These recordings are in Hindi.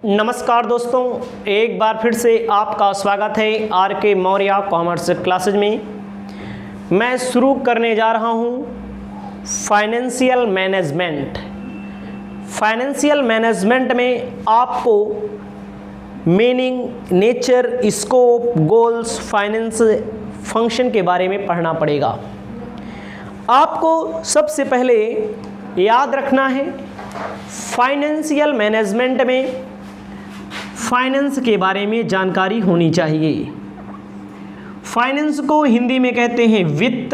नमस्कार दोस्तों, एक बार फिर से आपका स्वागत है आर के मौर्य कॉमर्स क्लासेज में। मैं शुरू करने जा रहा हूं फाइनेंशियल मैनेजमेंट। फाइनेंशियल मैनेजमेंट में आपको meaning, nature, scope, goals, finance function के बारे में पढ़ना पड़ेगा। आपको सबसे पहले याद रखना है फाइनेंशियल मैनेजमेंट में फाइनेंस के बारे में जानकारी होनी चाहिए। फाइनेंस को हिंदी में कहते हैं वित्त।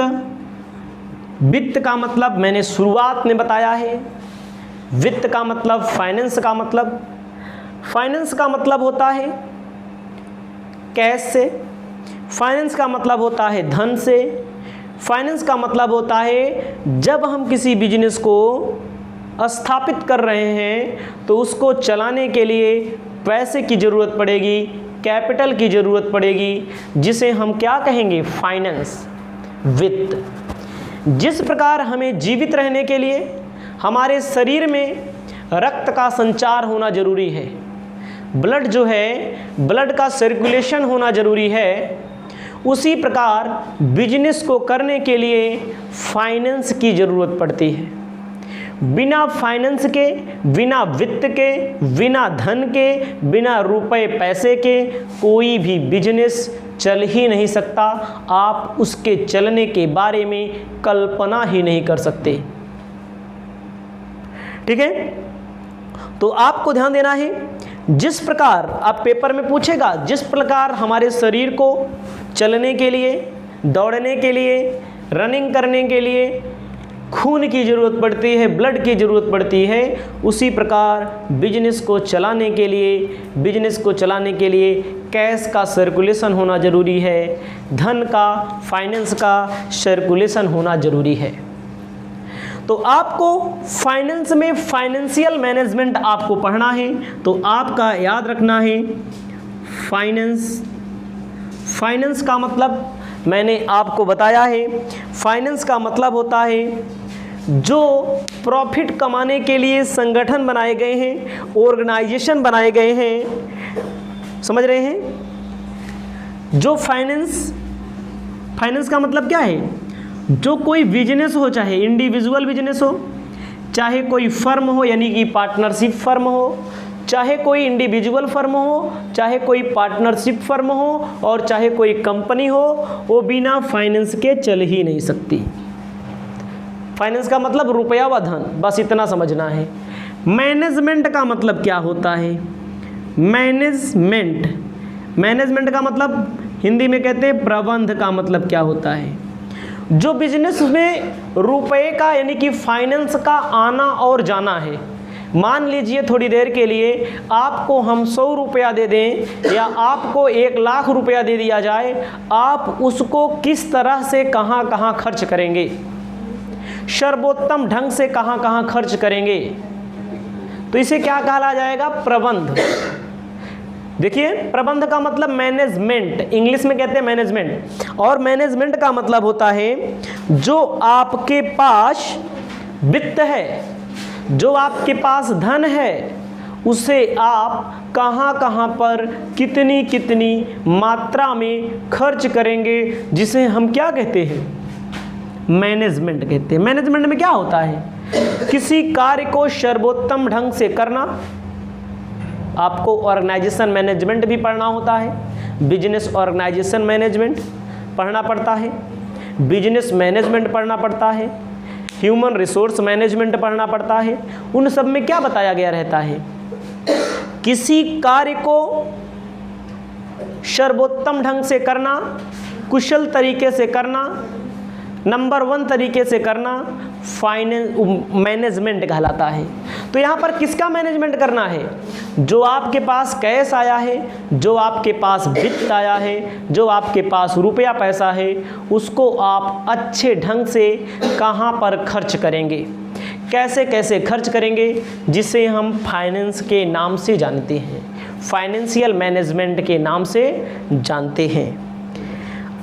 वित्त का मतलब मैंने शुरुआत में बताया है। वित्त का मतलब फाइनेंस का मतलब, फाइनेंस का मतलब होता है कैश से, फाइनेंस का मतलब होता है धन से, फाइनेंस का मतलब होता है जब हम किसी बिजनेस को स्थापित कर रहे हैं तो उसको चलाने के लिए पैसे की ज़रूरत पड़ेगी, कैपिटल की ज़रूरत पड़ेगी, जिसे हम क्या कहेंगे, फाइनेंस, वित्त। जिस प्रकार हमें जीवित रहने के लिए हमारे शरीर में रक्त का संचार होना ज़रूरी है, ब्लड जो है, ब्लड का सर्कुलेशन होना ज़रूरी है, उसी प्रकार बिजनेस को करने के लिए फाइनेंस की ज़रूरत पड़ती है। बिना फाइनेंस के, बिना वित्त के, बिना धन के, बिना रुपए पैसे के कोई भी बिजनेस चल ही नहीं सकता। आप उसके चलने के बारे में कल्पना ही नहीं कर सकते। ठीक है, तो आपको ध्यान देना है, जिस प्रकार आप पेपर में पूछेगा, जिस प्रकार हमारे शरीर को चलने के लिए, दौड़ने के लिए, रनिंग करने के लिए खून की ज़रूरत पड़ती है, ब्लड की ज़रूरत पड़ती है, उसी प्रकार बिजनेस को चलाने के लिए कैश का सर्कुलेशन होना ज़रूरी है, धन का, फाइनेंस का सर्कुलेशन होना ज़रूरी है। तो आपको फाइनेंस में फाइनेंशियल मैनेजमेंट आपको पढ़ना है, तो आपका याद रखना है फाइनेंस। फाइनेंस का मतलब मैंने आपको बताया है, फाइनेंस का मतलब होता है जो प्रॉफिट कमाने के लिए संगठन बनाए गए हैं, ऑर्गेनाइजेशन बनाए गए हैं, समझ रहे हैं। जो फाइनेंस का मतलब क्या है, जो कोई बिजनेस हो, चाहे इंडिविजुअल बिजनेस हो, चाहे कोई फर्म हो यानी कि पार्टनरशिप फर्म हो, चाहे कोई इंडिविजुअल फर्म हो, चाहे कोई पार्टनरशिप फर्म हो, और चाहे कोई कंपनी हो, वो बिना फाइनेंस के चल ही नहीं सकती। फाइनेंस का मतलब रुपया व धन, बस इतना समझना है। मैनेजमेंट का मतलब क्या होता है, मैनेजमेंट का मतलब हिंदी में कहते हैं प्रबंध का मतलब क्या होता है। जो बिजनेस में रुपए का यानी कि फाइनेंस का आना और जाना है, मान लीजिए थोड़ी देर के लिए आपको हम 100 रुपया दे दें या आपको 1 लाख रुपया दे दिया जाए, आप उसको किस तरह से कहाँ कहाँ खर्च करेंगे, सर्वोत्तम ढंग से कहाँ कहाँ खर्च करेंगे, तो इसे क्या कहा जाएगा, प्रबंध। देखिए, प्रबंध का मतलब मैनेजमेंट, इंग्लिश में कहते हैं मैनेजमेंट, और मैनेजमेंट का मतलब होता है जो आपके पास वित्त है, जो आपके पास धन है, उसे आप कहाँ कहाँ पर कितनी कितनी मात्रा में खर्च करेंगे, जिसे हम क्या कहते हैं, मैनेजमेंट कहते हैं। मैनेजमेंट में क्या होता है, किसी कार्य को सर्वोत्तम ढंग से करना। आपको ऑर्गेनाइजेशन मैनेजमेंट भी पढ़ना होता है, बिजनेस ऑर्गेनाइजेशन मैनेजमेंट पढ़ना पड़ता है, बिजनेस मैनेजमेंट पढ़ना पड़ता है, ह्यूमन रिसोर्स मैनेजमेंट पढ़ना पड़ता है। उन सब में क्या बताया गया रहता है, किसी कार्य को सर्वोत्तम ढंग से करना, कुशल तरीके से करना, नंबर 1 तरीके से करना, मैनेजमेंट कहलाता है। तो यहाँ पर किसका मैनेजमेंट करना है, जो आपके पास कैश आया है, जो आपके पास वित्त आया है, जो आपके पास रुपया पैसा है, उसको आप अच्छे ढंग से कहाँ पर खर्च करेंगे, कैसे कैसे खर्च करेंगे, जिसे हम फाइनेंस के नाम से जानते हैं, फाइनेंशियल मैनेजमेंट के नाम से जानते हैं।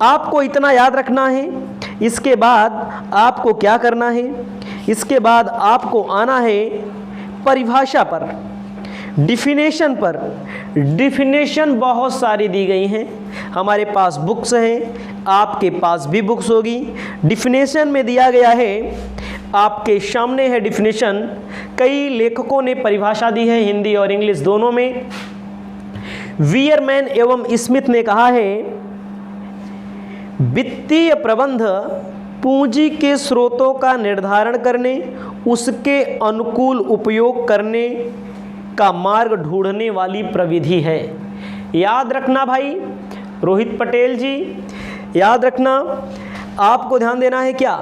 आपको इतना याद रखना है। इसके बाद आपको क्या करना है, इसके बाद आपको आना है परिभाषा पर। डिफिनेशन पर डिफिनेशन बहुत सारी दी गई हैं। हमारे पास बुक्स हैं, आपके पास भी बुक्स होगी। डिफिनेशन में दिया गया है, आपके सामने है डिफिनेशन। कई लेखकों ने परिभाषा दी है, हिंदी और इंग्लिश दोनों में। वियरमैन एवं स्मिथ ने कहा है, वित्तीय प्रबंध पूंजी के स्रोतों का निर्धारण करने, उसके अनुकूल उपयोग करने का मार्ग ढूंढने वाली प्रविधि है। याद रखना भाई, रोहित पटेल जी याद रखना, आपको ध्यान देना है क्या,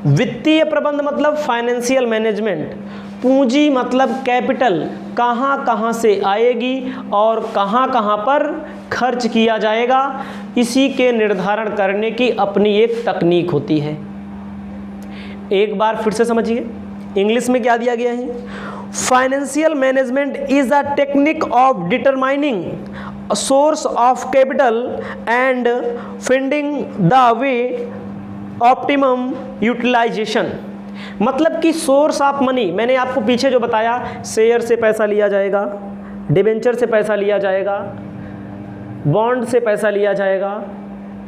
वित्तीय प्रबंध मतलब फाइनेंशियल मैनेजमेंट, पूंजी मतलब कैपिटल, कहाँ कहाँ से आएगी और कहाँ कहाँ पर खर्च किया जाएगा, इसी के निर्धारण करने की अपनी एक तकनीक होती है। एक बार फिर से समझिए, इंग्लिश में क्या दिया गया है, financial management is a technique of determining source of capital and finding the way optimum utilization. मतलब कि सोर्स ऑफ मनी, मैंने आपको पीछे जो बताया, शेयर से पैसा लिया जाएगा, डिबेंचर से पैसा लिया जाएगा, बॉन्ड से पैसा लिया जाएगा,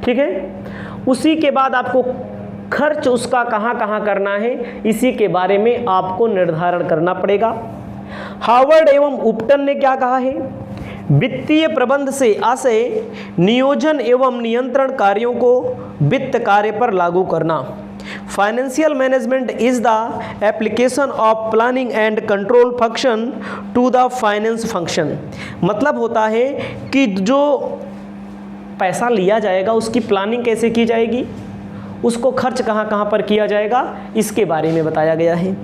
ठीक है। उसी के बाद आपको खर्च उसका कहाँ कहाँ करना है, इसी के बारे में आपको निर्धारण करना पड़ेगा। हार्वर्ड एवं उपटन ने क्या कहा है, वित्तीय प्रबंध से आशय नियोजन एवं नियंत्रण कार्यों को वित्त कार्य पर लागू करना। Financial management is the application of planning and control function to the finance function. मतलब होता है कि जो पैसा लिया जाएगा उसकी प्लानिंग कैसे की जाएगी, उसको खर्च कहाँ कहाँ पर किया जाएगा, इसके बारे में बताया गया है।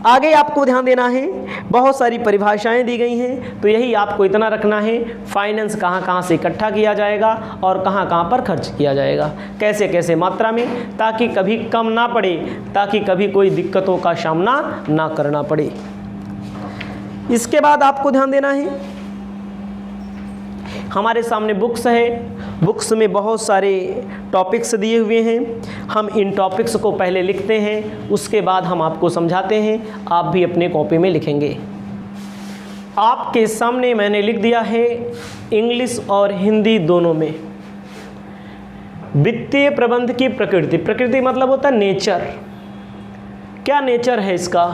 आगे आपको ध्यान देना है, बहुत सारी परिभाषाएं दी गई हैं, तो यही आपको इतना रखना है, फाइनेंस कहाँ कहाँ से इकट्ठा किया जाएगा और कहाँ कहाँ पर खर्च किया जाएगा, कैसे कैसे मात्रा में, ताकि कभी कम ना पड़े, ताकि कभी कोई दिक्कतों का सामना ना करना पड़े। इसके बाद आपको ध्यान देना है, हमारे सामने बुक्स है, बुक्स में बहुत सारे टॉपिक्स दिए हुए हैं। हम इन टॉपिक्स को पहले लिखते हैं, उसके बाद हम आपको समझाते हैं, आप भी अपने कॉपी में लिखेंगे। आपके सामने मैंने लिख दिया है इंग्लिश और हिंदी दोनों में, वित्तीय प्रबंध की प्रकृति। प्रकृति मतलब होता है नेचर, क्या नेचर है इसका,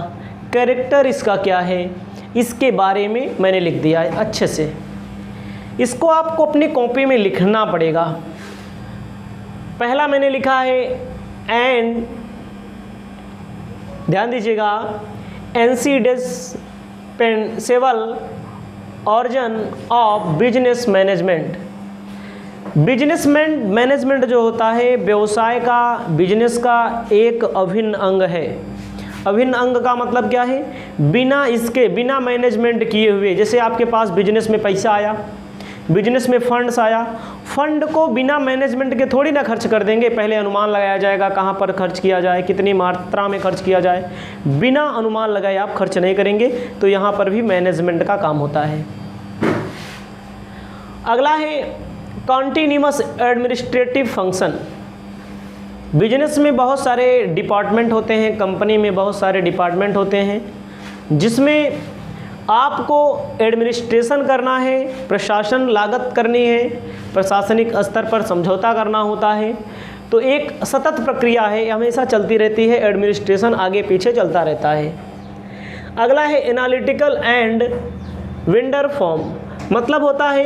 कैरेक्टर इसका क्या है, इसके बारे में मैंने लिख दिया है अच्छे से। इसको आपको अपनी कॉपी में लिखना पड़ेगा। पहला मैंने लिखा है एंड, ध्यान दीजिएगा, indispensable organ of business management. Business management जो होता है व्यवसाय का, बिजनेस का एक अभिन्न अंग है। अभिन्न अंग का मतलब क्या है, बिना इसके, बिना मैनेजमेंट किए हुए, जैसे आपके पास बिजनेस में पैसा आया, बिजनेस में फंड्स आया, फंड को बिना मैनेजमेंट के थोड़ी ना खर्च कर देंगे। पहले अनुमान लगाया जाएगा कहाँ पर खर्च किया जाए, कितनी मात्रा में खर्च किया जाए, बिना अनुमान लगाए आप खर्च नहीं करेंगे। तो यहाँ पर भी मैनेजमेंट का काम होता है। अगला है कॉन्टिन्यूअस एडमिनिस्ट्रेटिव फंक्शन। बिजनेस में बहुत सारे डिपार्टमेंट होते हैं, कंपनी में बहुत सारे डिपार्टमेंट होते हैं, जिसमें आपको एडमिनिस्ट्रेशन करना है, प्रशासन लागत करनी है, प्रशासनिक स्तर पर समझौता करना होता है। तो एक सतत प्रक्रिया है, हमेशा चलती रहती है, एडमिनिस्ट्रेशन आगे पीछे चलता रहता है। अगला है एनालिटिकल एंड वेंडर फॉर्म। मतलब होता है,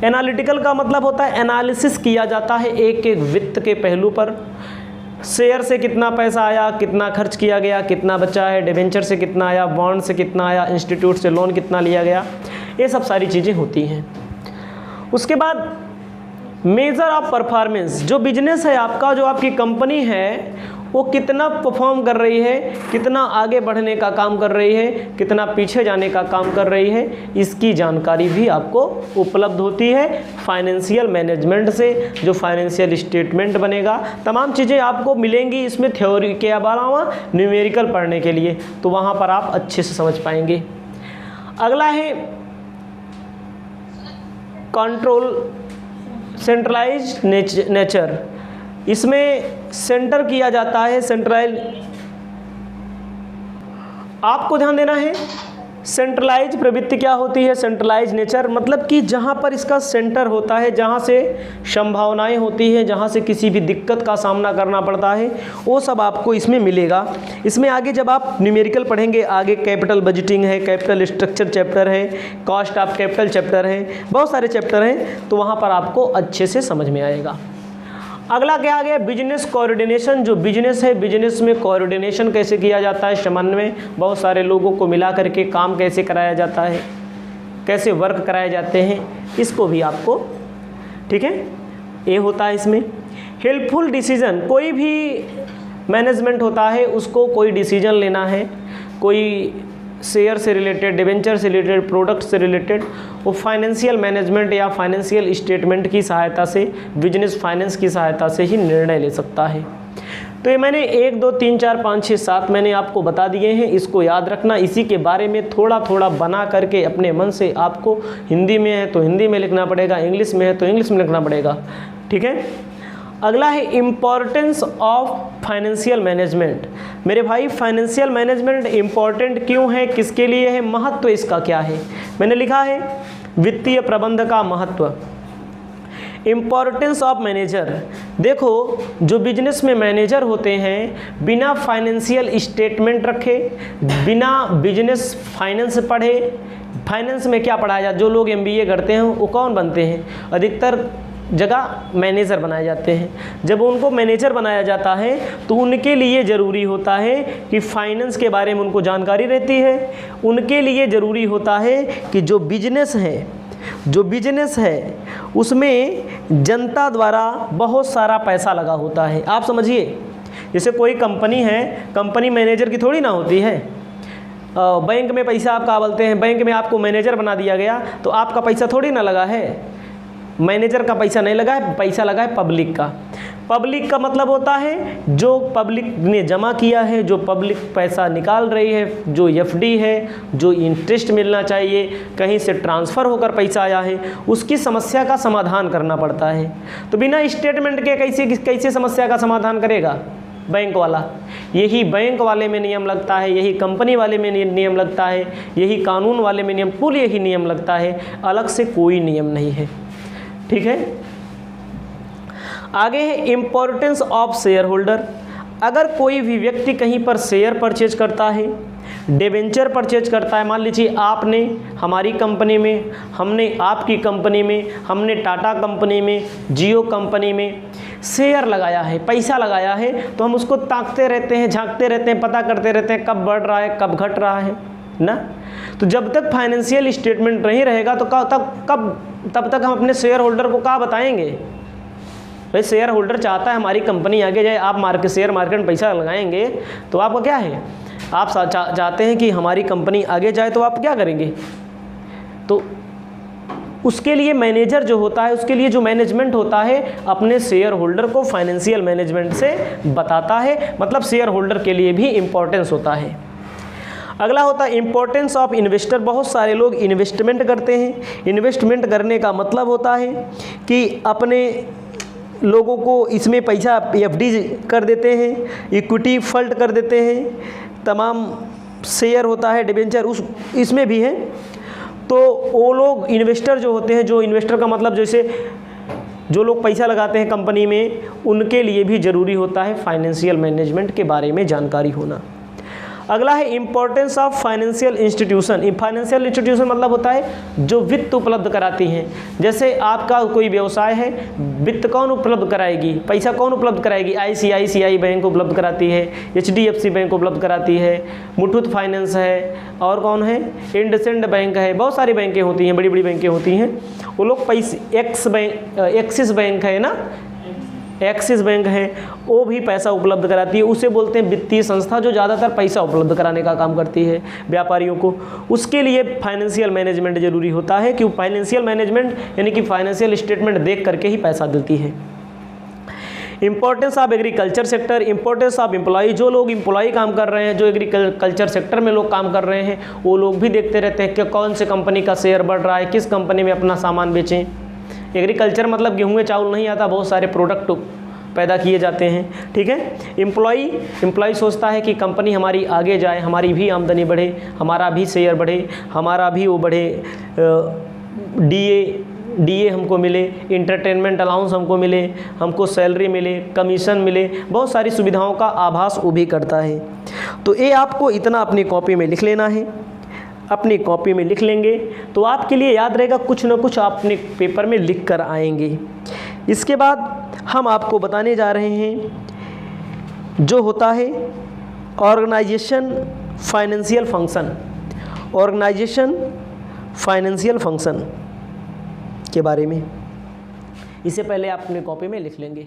एनालिटिकल का मतलब होता है एनालिसिस किया जाता है एक एक वित्त के पहलू पर। शेयर से कितना पैसा आया, कितना खर्च किया गया, कितना बचा है, डिबेंचर से कितना आया, बॉन्ड से कितना आया, इंस्टीट्यूट से लोन कितना लिया गया, ये सब सारी चीज़ें होती हैं। उसके बाद मेजर ऑफ परफॉर्मेंस, जो बिजनेस है आपका, जो आपकी कंपनी है, वो कितना परफॉर्म कर रही है, कितना आगे बढ़ने का काम कर रही है, कितना पीछे जाने का काम कर रही है, इसकी जानकारी भी आपको उपलब्ध होती है फाइनेंशियल मैनेजमेंट से। जो फाइनेंशियल स्टेटमेंट बनेगा, तमाम चीज़ें आपको मिलेंगी इसमें थ्योरी के अलावा न्यूमेरिकल पढ़ने के लिए, तो वहाँ पर आप अच्छे से समझ पाएंगे। अगला है कंट्रोल सेंट्रलाइज्ड नेचर। इसमें सेंटर किया जाता है, सेंट्रल। आपको ध्यान देना है, सेंट्रलाइज प्रवृत्ति क्या होती है? सेंट्रलाइज नेचर मतलब कि जहाँ पर इसका सेंटर होता है, जहाँ से संभावनाएं होती हैं, जहाँ से किसी भी दिक्कत का सामना करना पड़ता है, वो सब आपको इसमें मिलेगा। इसमें आगे जब आप न्यूमेरिकल पढ़ेंगे, आगे कैपिटल बजटिंग है, कैपिटल स्ट्रक्चर चैप्टर है, कॉस्ट ऑफ कैपिटल चैप्टर है, बहुत सारे चैप्टर हैं, तो वहाँ पर आपको अच्छे से समझ में आएगा। अगला क्या आ गया? Business coordination. जो बिजनेस है, बिजनेस में कोऑर्डिनेशन कैसे किया जाता है, समन्वय, बहुत सारे लोगों को मिला करके काम कैसे कराया जाता है, कैसे वर्क कराए जाते हैं, इसको भी आपको, ठीक है, ये होता है इसमें। हेल्पफुल डिसीजन, कोई भी मैनेजमेंट होता है, उसको कोई डिसीजन लेना है, कोई शेयर से रिलेटेड, डिवेंचर से रिलेटेड, प्रोडक्ट से रिलेटेड, वो फाइनेंशियल मैनेजमेंट या फाइनेंशियल स्टेटमेंट की सहायता से, बिजनेस फाइनेंस की सहायता से ही निर्णय ले सकता है। तो ये मैंने 1 2 3 4 5 6 7 मैंने आपको बता दिए हैं, इसको याद रखना। इसी के बारे में थोड़ा थोड़ा बना करके अपने मन से आपको, हिंदी में है तो हिंदी में लिखना पड़ेगा, इंग्लिश में है तो इंग्लिश में लिखना पड़ेगा, ठीक है। अगला है इम्पॉर्टेंस ऑफ फाइनेंशियल मैनेजमेंट। मेरे भाई फाइनेंशियल मैनेजमेंट इम्पॉर्टेंट क्यों है, किसके लिए है, महत्व इसका क्या है? मैंने लिखा है वित्तीय प्रबंध का महत्व। इम्पॉर्टेंस ऑफ मैनेजर, देखो जो बिजनेस में मैनेजर होते हैं, बिना फाइनेंशियल स्टेटमेंट रखे, बिना बिजनेस फाइनेंस पढ़े, फाइनेंस में क्या पढ़ाया जाता है, जो लोग MBA करते हैं वो कौन बनते हैं, अधिकतर जगह मैनेजर बनाए जाते हैं। जब उनको मैनेजर बनाया जाता है तो उनके लिए ज़रूरी होता है कि फाइनेंस के बारे में उनको जानकारी रहती है। उनके लिए ज़रूरी होता है कि जो बिजनेस है उसमें जनता द्वारा बहुत सारा पैसा लगा होता है। आप समझिए, जैसे कोई कंपनी है, कंपनी मैनेजर की थोड़ी ना होती है। बैंक में पैसा आप क्या बोलते हैं, बैंक में आपको मैनेजर बना दिया गया तो आपका पैसा थोड़ी ना लगा है, मैनेजर का पैसा नहीं लगा है, पैसा लगा है पब्लिक का। पब्लिक का मतलब होता है जो पब्लिक ने जमा किया है, जो पब्लिक पैसा निकाल रही है, जो FD है, जो इंटरेस्ट मिलना चाहिए, कहीं से ट्रांसफ़र होकर पैसा आया है, उसकी समस्या का समाधान करना पड़ता है। तो बिना स्टेटमेंट के कैसे समस्या का समाधान करेगा बैंक वाला? यही बैंक वाले में नियम लगता है, यही कंपनी वाले में नियम लगता है, यही कानून वाले में नियम, कुल यही नियम लगता है, अलग से कोई नियम नहीं है, ठीक है। आगे है इम्पोर्टेंस ऑफ शेयर होल्डर। अगर कोई भी व्यक्ति कहीं पर शेयर परचेज करता है, डिबेंचर परचेज करता है, मान लीजिए आपने हमारी कंपनी में, हमने आपकी कंपनी में, हमने टाटा कंपनी में, जियो कंपनी में शेयर लगाया है, पैसा लगाया है, तो हम उसको ताकते रहते हैं, झांकते रहते हैं, पता करते रहते हैं कब बढ़ रहा है, कब घट रहा है ना। तो जब तक फाइनेंशियल स्टेटमेंट नहीं रहेगा तो तब तक हम अपने शेयर होल्डर को क्या बताएंगे? भाई शेयर होल्डर चाहता है हमारी कंपनी आगे जाए, आप शेयर मार्केट में पैसा लगाएंगे तो आपका क्या है, आप चाहते हैं कि हमारी कंपनी आगे जाए, तो आप क्या करेंगे? तो उसके लिए मैनेजर जो होता है, उसके लिए जो मैनेजमेंट होता है, अपने शेयर होल्डर को फाइनेंशियल मैनेजमेंट से बताता है, मतलब शेयर होल्डर के लिए भी इम्पोर्टेंस होता है। अगला होता है इम्पोर्टेंस ऑफ इन्वेस्टर। बहुत सारे लोग इन्वेस्टमेंट करते हैं। इन्वेस्टमेंट करने का मतलब होता है कि अपने लोगों को इसमें पैसा FD कर देते हैं, इक्विटी फंड कर देते हैं, तमाम शेयर होता है, डिबेंचर इसमें भी है। तो वो लोग इन्वेस्टर जो होते हैं, जो इन्वेस्टर का मतलब जैसे जो लोग पैसा लगाते हैं कंपनी में, उनके लिए भी ज़रूरी होता है फाइनेंशियल मैनेजमेंट के बारे में जानकारी होना। अगला है importance of financial institution. Financial institution मतलब होता है जो वित्त उपलब्ध कराती हैं। जैसे आपका कोई व्यवसाय है, वित्त कौन उपलब्ध कराएगी, पैसा कौन उपलब्ध कराएगी? ICICI बैंक उपलब्ध कराती है, HDFC बैंक उपलब्द कराती है, मुथूट फाइनेंस है, और कौन है, इंडसइंड बैंक है, बहुत सारी बैंकें होती हैं, बड़ी बड़ी बैंकें होती हैं। वो लोग पैसे, एक्सिस बैंक है ना, एक्सिस बैंक है, वो भी पैसा उपलब्ध कराती है। उसे बोलते हैं वित्तीय संस्था, जो ज़्यादातर पैसा उपलब्ध कराने का काम करती है व्यापारियों को। उसके लिए फाइनेंशियल मैनेजमेंट जरूरी होता है, कि फाइनेंशियल मैनेजमेंट यानी कि फाइनेंशियल स्टेटमेंट देख करके ही पैसा देती है। Importance of agriculture sector. Importance of employ. जो लोग एम्प्लॉय काम कर रहे हैं, जो एग्रीकल्चर सेक्टर में लोग काम कर रहे हैं, वो लोग भी देखते रहते हैं कि कौन से कंपनी का शेयर बढ़ रहा है, किस कंपनी में अपना सामान बेचें। एग्रीकल्चर मतलब गेहूँ चावल नहीं आता, बहुत सारे प्रोडक्ट पैदा किए जाते हैं। ठीक है, एम्प्लॉय सोचता है कि कंपनी हमारी आगे जाए, हमारी भी आमदनी बढ़े, हमारा भी शेयर बढ़े, हमारा भी वो बढ़े, डीए हमको मिले, इंटरटेनमेंट अलाउंस हमको मिले, हमको सैलरी मिले, कमीशन मिले, बहुत सारी सुविधाओं का आभास वो भी करता है। तो ये आपको इतना अपनी कॉपी में लिख लेना है। अपनी कॉपी में लिख लेंगे तो आपके लिए याद रहेगा, कुछ ना कुछ आप अपने पेपर में लिख कर आएंगे। इसके बाद हम आपको बताने जा रहे हैं जो होता है organisation financial function, organisation financial function के बारे में। इससे पहले आप अपने कॉपी में लिख लेंगे।